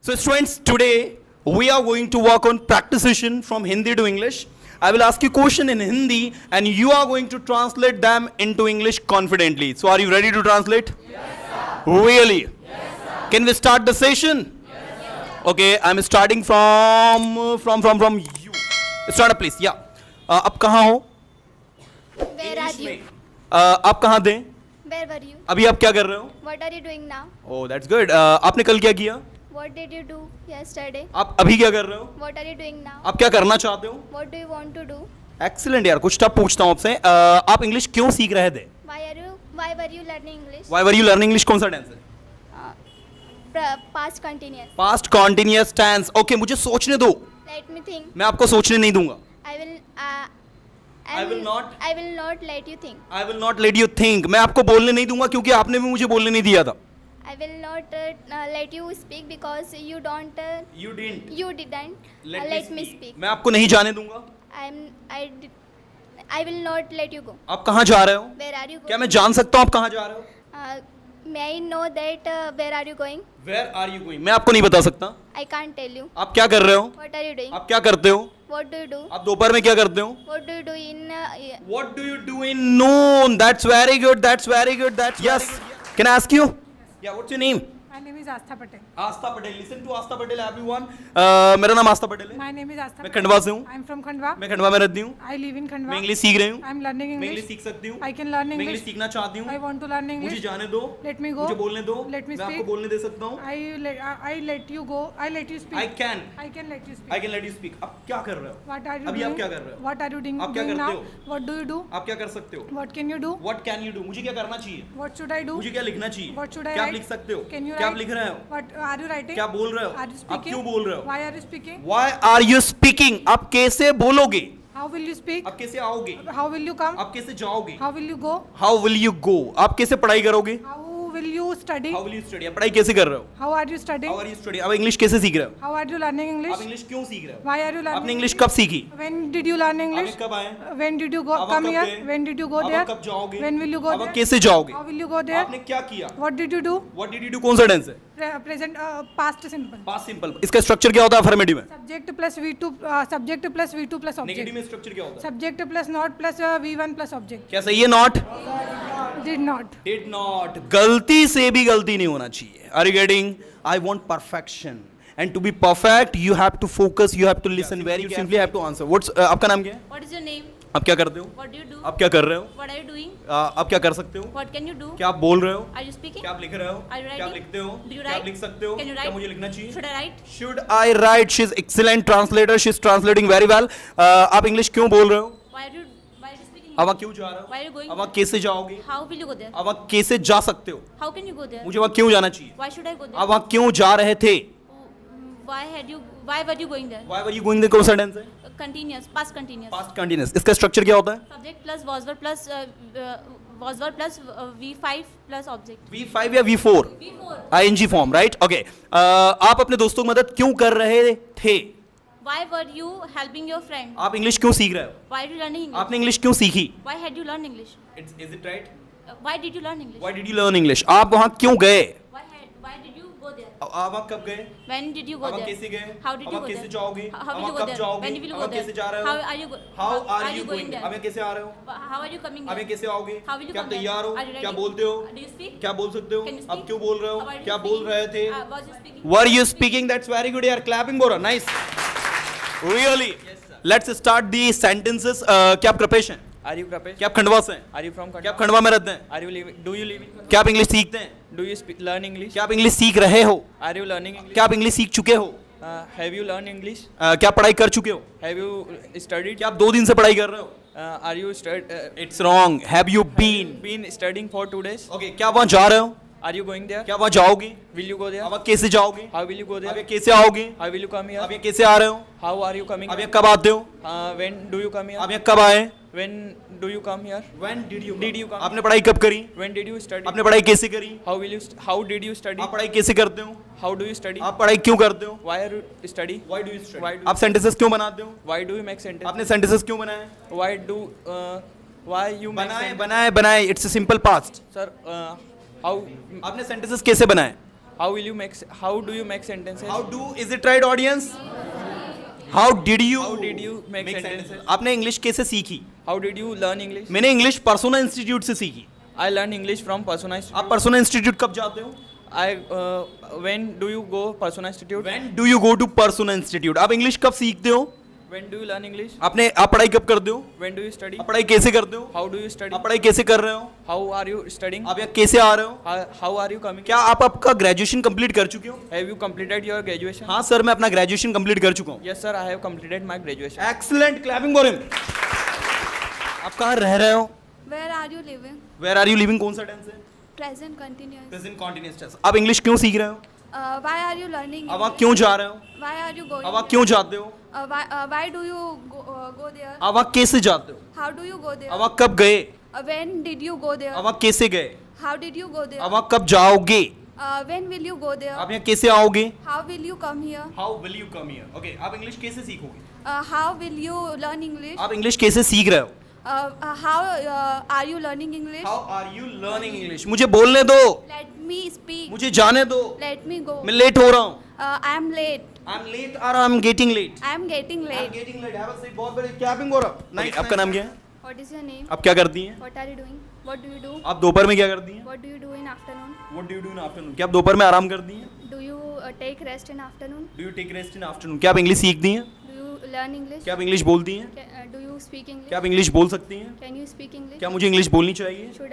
So students, today we are going to work on practice session from Hindi to English. I will ask you question in Hindi and you are going to translate them into English confidently. So are you ready to translate? Yes, sir. Really? Yes, sir. Can we start the session? Yes, sir. Okay, I'm starting from you. Start up please. Yeah. आप कहाँ हो? Where are you? आप कहाँ दें? Where were you? अभी आप क्या कर रहे हो? What are you doing now? Oh, that's good. आपने कल क्या किया? What did you do yesterday? आप अभी क्या कर रहे हो? What are you doing now? आप क्या करना चाहते हो? What do you want to do? Excellent यार, कुछ टफ पूछता हूँ आपसे. आप इंग्लिश क्यों सीख रहे थे? Why were you learning English? Why were you learning English? कौन सा टेंस है? Past continuous. Past continuous tense. Okay, मुझे सोचने दो. Let me think. मैं आपको सोचने नहीं दूंगा. I will not let you think. I will not let you think. मैं आपको बोलने नहीं दूंगा क्योंकि आपने भी मुझे बोलने नहीं दिया था. I will not let you speak because you don't. You didn't. You didn't let me speak. मैं आपको नहीं जाने दूंगा. I will not let you go. आप कहाँ जा रहे हो? Where are you going? क्या मैं जान सकता हूँ आप कहाँ जा रहे हो? May I know that where are you going? Where are you going? मैं आपको नहीं बता सकता. I can't tell you. आप क्या कर रहे हो? What are you doing? आप क्या करते हो? What do you do? आप दोपहर में क्या करते हो? What do you do in? What do you do in noon? That's very good. That's very good. That's yes. Can I ask you? Yeah. What's your name? My name is Astha Patel. Aastha Patel. Listen to Aastha Patel everyone. मेरा नाम आस्था पटेल है. My name is Astha मैं Patel. Khandwa से हूँ. I am from Khandwa. मैं खंडवा में रहती हूँ. I live in Khandwa. मैं इंग्लिश सीख रही हूँ. I am learning मैं इंग्लिश English. सीख सकती हूँ. I can learn मैं इंग्लिश English. सीखना चाहती हूँ. I want to learn मुझे English. जाने दो. Let me go. मुझे बोलने दो. Let me मैं आपको speak. बोलने दे सकता हूँ. I let you go. I let you speak. I can. I can let you speak. I can let you speak. अब क्या कर रहे हो? What are you अभी doing? आप क्या कर रहे हो? What are you doing? आप क्या doing करते now? हो? What do you do? आप क्या कर सकते हो? What can you do? What can you do? मुझे क्या करना चाहिए? What should I do? मुझे क्या लिखना चाहिए? What should I क्या आप write? लिख सकते हो? Can you क्या आप write? लिख रहे हो? What are you writing? क्या बोल रहे हो? Are you आप speaking? क्यों बोल रहे हो? Why are you speaking? Why are you speaking? आप कैसे बोलोगे? How will you speak? आप कैसे आओगे? How will you come? आप कैसे जाओगे? How will you go? How will you go? आप कैसे पढ़ाई करोगे? How will you study? How will you study? आप पढ़ाई कैसे कर रहे हो? How are you studying? How are you studying? आप इंग्लिश कैसे सीख रहे हो? How are you learning आप English? इंग्लिश क्यों सीख रहे हो? Why are you learning? आपने इंग्लिश कब सीखी? When did you learn English? आप कब आए? When did you go अब आप come कब here? गए? When did you go अब there? आप कब जाओगे? When will you go अब आप there? कैसे जाओगे? How will you go there? आपने क्या किया? What did you do? What did you do? कौन सा टेंस है? Present past simple. Past simple. इसका स्ट्रक्चर क्या होता है अफर्मेटिव में? Subject plus V2 subject plus V2 plus negative object. में स्ट्रक्चर क्या होता है? Subject plus not plus V1 plus object. क्या सही है? Not. Did not. Did not. गलती से भी गलती नहीं होना चाहिए. Are you getting? I want perfection. And to be perfect, you have to focus. You have to listen very. You simply have to answer. What's आपका नाम क्या है? What is your name? आप क्या करते हो? What do you do? आप क्या कर रहे हो? What are you doing? आप क्या कर सकते हो? What can you do? क्या आप बोल रहे हो? Are you speaking? क्या आप लिख रहे हो? Are you क्या आप writing? लिखते हो? Do you क्या आप write? लिख सकते हो? Can you क्या write? मुझे लिखना चाहिए? Should I write? Should I write? She's excellent translator. She's translating very well. आप इंग्लिश क्यों बोल रहे हो? Why are you speaking? अब आप क्यों जा रहे हो? Why are you going? अब आप कैसे जाओगे? How will you go there? अब आप कैसे जा सकते हो? How can you go there? मुझे वहाँ क्यों जाना चाहिए? Why should I go there? आप वहाँ क्यों जा रहे थे? Why were you going there? Why were you going there? कौन सा टेंस है? Continuous, past continuous. Past continuous. इसका स्ट्रक्चर क्या होता है? Subject plus was verb plus V5 plus object. V5 या V4? V4. ING form, right? Okay. आप अपने दोस्तों की मदद क्यों कर रहे थे? Why were you helping your friend? आप इंग्लिश क्यों सीख रहे हो? Why are you learning English? आपने इंग्लिश क्यों सीखी? Why had you learned English? Is it right? Why did you learn English? Why did you learn English? आप वहाँ क्यों गए? Why did you go there? आप कब गए? When did you go अब आप there? कैसे गए? How did अब you आप go कैसे there? जाओगे? How अब will you आप go कब there? जाओगे? When will you अब go आप there? कैसे जा रहे हो? How are you How are you going going? there? अब आप कैसे आ रहे हो? How are you coming अब there? आप कैसे आओगे? How will you क्या आप come there? तैयार हो? Are you ready? क्या बोलते हो? Do you speak? क्या बोल सकते हो? Can you अब speak? क्यों बोल रहे हो? How are you क्या boल speaking? रहे थे? Was you speaking? Were you speaking? That's very good. यार clapping बोलो. Nice. Really? Let's start the sentences. क्या आप कृपेश हैं? Are you Prapesh? क्या आप खंडवा से हैं? Are you from क्या Khandwa? आप खंडवा में रहते हैं? Are you living? Do you live in? क्या आप इंग्लिश सीखते हैं? Do you learn English? क्या आप इंग्लिश सीख रहे हो? Are you learning English? क्या आप इंग्लिश सीख चुके हो? Have you learned English? क्या आप पढ़ाई कर चुके हो? Have you studied? क्या आप 2 दिन से पढ़ाई कर रहे हो? Are you It's wrong. Have you been? been studying for 2 days? Okay. क्या आप वहाँ जा रहे हो? Are you going there? क्या आप वहाँ जाओगे? Will you go there? अब आप कैसे जाओगे? How will you go अब ये there? कैसे आओगे? How will you come अब here? ये कैसे आ रहे हो? How are you coming? अब ये कब आते हो? When do you come अब here? ये कब आए? When do you come here? When did you come? आपने पढ़ाई कब करी? When did you study? आपने पढ़ाई कैसे करी? How did you study? आप पढ़ाई कैसे करते हो? How do you study? आप पढ़ाई क्यों करते हो? Why are you study? Why do you study? Why do आप सेंटेंसेस क्यों बनाते हो? Why do you make sentence? आपने सेंटेंसेस क्यों बनाए? Why you make बनाए sentence? बनाए बनाए. It's a simple past. Sir, how आपने सेंटेंसेस कैसे बनाए? How will you make? How do you make sentences? How do is it right, audience? How did you? How did you make sentences? आपने English कैसे सीखी? How did you learn English? मैंने English persona institute से सीखी. I learned English from Persona Institute. आप persona institute कब जाते हो? When do you go Persona Institute? When do you go to persona institute? आप इंग्लिश कब सीखते हो? When do you learn English? आप पढ़ाई कब करते हो? When do you study? आप पढ़ाई कैसे करते हो? How do you study? आप पढ़ाई कैसे कर रहे हो? How are you studying? आप यहाँ कैसे आ रहे हो? How are you coming? क्या आप आपका ग्रेजुएशन कंप्लीट कर चुके हो? Have you completed your graduation? हाँ सर, मैं अपना ग्रेजुएशन कंप्लीट कर चुका हूँ. Yes sir, I have completed my graduation. Excellent, clapping for him. आप कहाँ रह रहे हो? Where are you living? Where are you living? कौन सा टेंस है? Present continuous. Present continuous tense. आप इंग्लिश क्यों सीख रहे हो? Why are you learning? अब आप क्यों जा रहे हो? Why are you going? अब आप क्यों जाते हो? Why do you go there? अब आप कैसे जाते हो? How do you go there? अब आप कब गए? When did you go there? अब आप कैसे गए? How did you go there? अब आप कब जाओगे? When will you go there? आप यहाँ कैसे आओगे? How will you come here? How will you come here? Okay, आप इंग्लिश कैसे सीखोगे? How will you learn English? आप इंग्लिश कैसे सीख रहे हो? How are you learning English? How are you learning English? मुझे बोलने दो. Let me speak. मुझे जाने दो. Let me go. मैं लेट हो रहा हूँ. I am late. I'm late or I'm getting late. I am getting I'm late. getting late. Have a seat. बहुत बड़े clapping हो रहा. Nice. आपका नाम क्या है? What is your name? आप क्या करती हैं? What are you doing? What do you do? आप दोपहर में क्या करती हैं? What do you do in afternoon? What do you do in afternoon? क्या आप दोपहर में आराम करती हैं? Do you take rest in afternoon? Do you take rest in afternoon? क्या आप इंग्लिश सीखती हैं? Do you learn English? क्या आप इंग्लिश बोलती हैं? Do you speak English? क्या आप इंग्लिश बोल सकती हैं? Can you speak English? क्या मुझे इंग्लिश बोलनी चाहिए? Should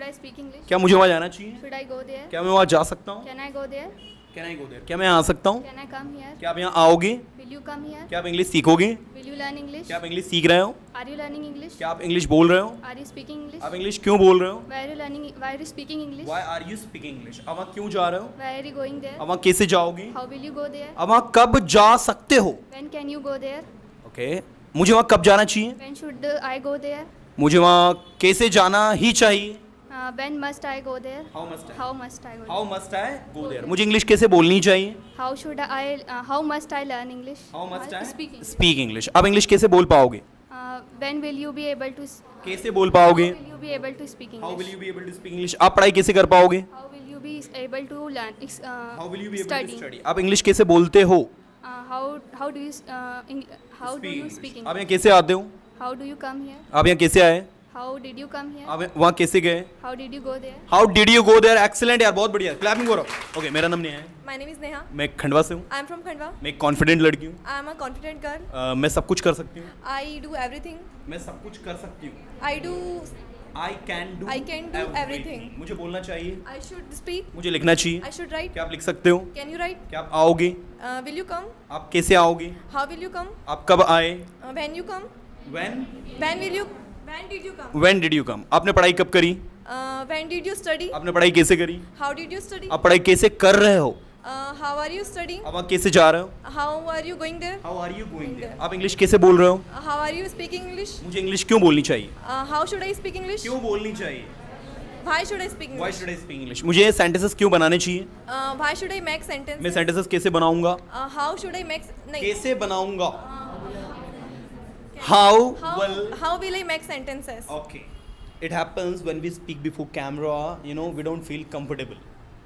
I speak English? क्या मुझे वहाँ जाना चाहिए? Should I go there? क्या मैं वहाँ जा सकता हूँ? Can I go there? Can I go there? क्या मैं आ सकता हूँ? Can I come here? क्या आप यहाँ आओगे? Will you come here? क्या आप इंग्लिश सीखोगे? Will you learn English? क्या आप इंग्लिश सीख रहे हो? Are you learning English? क्या आप इंग्लिश बोल रहे हो? Are you speaking English? आप इंग्लिश क्यों बोल रहे हो? Why are you learning? Why are you speaking English? Why are you speaking English? अब वहाँ क्यों जा रहे हो? Why are you going there? अब वहाँ कैसे जाओगे? How will you go there? अब वहाँ कब जा सकते हो? When can you go there? Okay, मुझे वहाँ कब जाना चाहिए? When should I go there? मुझे वहाँ कैसे जाना ही चाहिए? When must I go there? How must I? How must I go there? How must I go there? मुझे इंग्लिश कैसे बोलनी चाहिए? How should I? How must I learn English? How must I speak English? speak English? आप English कैसे बोल पाओगे? When will you be able to? कैसे बोल पाओगे? How will you be able to speak English? How will you be able to speak English? आप पढ़ाई कैसे कर पाओगे? How will you be able to learn? How will you be able study? to study? आप English कैसे बोलते हो? How do you how do you speak आप English? यहाँ कैसे आते हो? How do you come here? आप यहाँ कैसे आए? How did you come here? आप वहाँ कैसे गए? How did you go there? How did you go there? Excellent यार, बहुत बढ़िया. Clapping करो. Okay, मेरा नाम नेहा है. My name is Neha. मैं खंडवा से हूँ. I am from Khandwa. मैं एक कॉन्फिडेंट लड़की हूँ. I am a confident girl. मैं सब कुछ कर सकती हूँ. I do everything. मैं सब कुछ कर सकती हूँ. I do. I can do everything. मुझे बोलना चाहिए. I should speak. मुझे लिखना चाहिए. I should write. क्या आप लिख सकते हो? Can you write? क्या आप आओगे? Will you come? आप कैसे आओगे? How will you come? आप कब आए? When you come? When? When will you? When did you come? When did you come? आपने पढ़ाई कब करी? When did you study? आपने पढ़ाई कैसे करी? How did you study? आप पढ़ाई कैसे कर रहे हो? How are you studying? अब आप कैसे जा रहे हो? How are you going there? How are you going there? आप इंग्लिश कैसे बोल रहे हो? How are you speaking English? मुझे इंग्लिश क्यों बोलनी चाहिए? How should I speak English? क्यों बोलनी चाहिए? Why should I speak Why English? should I speak English? मुझे सेंटेंसेस क्यों बनाने चाहिए? Why should I make sentences? मैं सेंटेंसेस कैसे बनाऊंगा? How should I make? नहीं. कैसे बनाऊंगा? How will? How will I make sentences? Okay. It happens when we speak before camera, you know, we don't feel comfortable.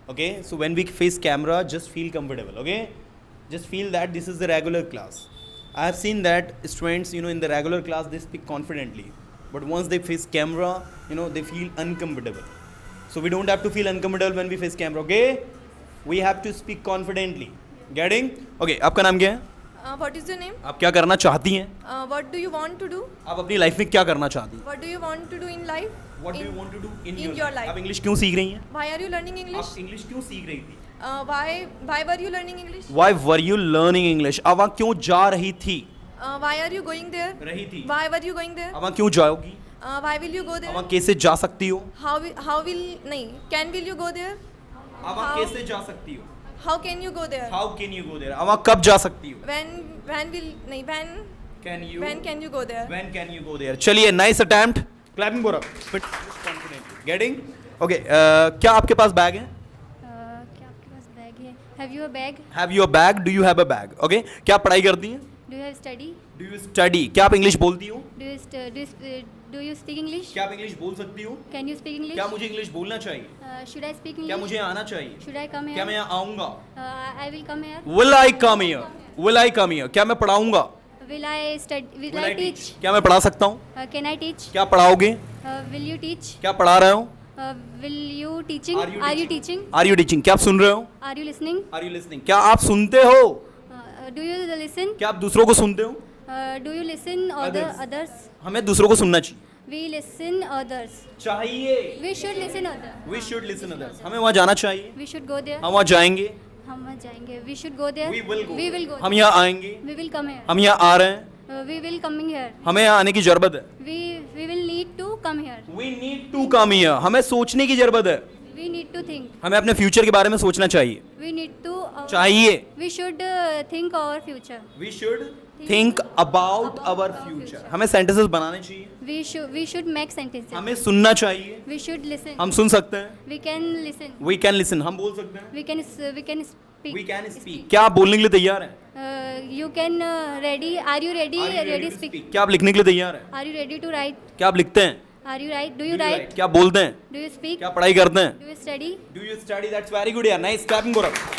Okay? So when we face camera, just feel comfortable. Okay? Just feel that this is the regular class. I have seen that students, you know, in the regular class, they speak confidently. But once they face camera, you know, they feel uncomfortable. So we don't have to feel uncomfortable when we face camera. Okay? We have to speak confidently. Getting? Okay. आपका नाम क्या है? What is your name? आप क्या करना चाहती हैं? What do you want to do? आप अपनी लाइफ में क्या करना चाहती हैं? What do you want to do in life? What do you want to do in your your life? आप इंग्लिश क्यों सीख रही हैं? Why are you learning English? आप इंग्लिश क्यों सीख रही थी? Why were you learning English? Why were you learning English? अब वहाँ क्यों जा रही थी? Why are you going there? रही थी. Why were you going there? अब वहाँ क्यों जाओगी? Why will you go अब there? वहाँ कैसे जा सकती हो? How will नहीं? Can will you go there? अब वहाँ How? कैसे जा सकती हो? How can you go there? How can you go there? अब वहाँ कब जा सकती हो? When will नहीं? Can you? When can you go there? When can you go there? चलिए, nice attempt. Clapping for her. But confidently. Getting? Okay. क्या आपके पास बैग है? क्या आपके पास बैग है? Have you a bag? Have you a bag? Do you have a bag? Okay. क्या आप पढ़ाई करती हैं? Do you have study? Do you study? क्या आप इंग्लिश बोलती हो? Do you speak English? क्या आप इंग्लिश बोल सकती हो? Can you speak English? क्या मुझे इंग्लिश बोलना चाहिए? Should I speak क्या English? मुझे आना चाहिए? Should I come क्या here? मैं यहाँ आऊँगा? I will come here. Will I come here? Will I come here? क्या मैं पढ़ाऊँगा? Will I study? Will I teach? क्या मैं पढ़ा सकता हूँ? Can I teach? क्या पढ़ाओगे? Will you teach? क्या पढ़ा रहे हो? Will you teaching? Are you teaching? Are you teaching? क्या आप सुन रहे हो? Are you listening? Are you listening? क्या आप सुनते हो? Do you listen? क्या आप दूसरों को सुनते हो? Do you listen others? हमें दूसरों को सुनना चाहिए. We listen others. चाहिए. We should listen others. We should listen others. हमें वहाँ जाना चाहिए. We should go there. हम वहाँ जाएंगे. हम वहाँ जाएंगे. We should go there. We will go. We will go. हम यहाँ आएंगे. We will come here. हम यहाँ आ रहे हैं. We will coming here. हमें यहाँ आने की जरूरत है. We will need to come here. We need to come here. हमें सोचने की जरूरत है. We need to think. हमें अपने फ्यूचर के बारे में सोचना चाहिए. We need to. चाहिए. We should think our future. We should think about our future. हमें सेंटेंसेस बनाने चाहिए. We should make sentences. हमें सुनना चाहिए. We should listen. हम सुन सकते हैं. We can listen. We can listen. हम बोल सकते हैं. We can speak. We can speak. क्या आप बोलने के लिए तैयार हैं? You can ready. Are you ready? Ready speak. क्या आप लिखने के लिए तैयार हैं? Are you ready to write? क्या आप लिखते हैं? Are you write? Do you write? क्या आप बोलते हैं? Do you speak? क्या पढ़ाई करते हैं? Do you study? Do you study? That's very good यार. Nice. Clapping for us.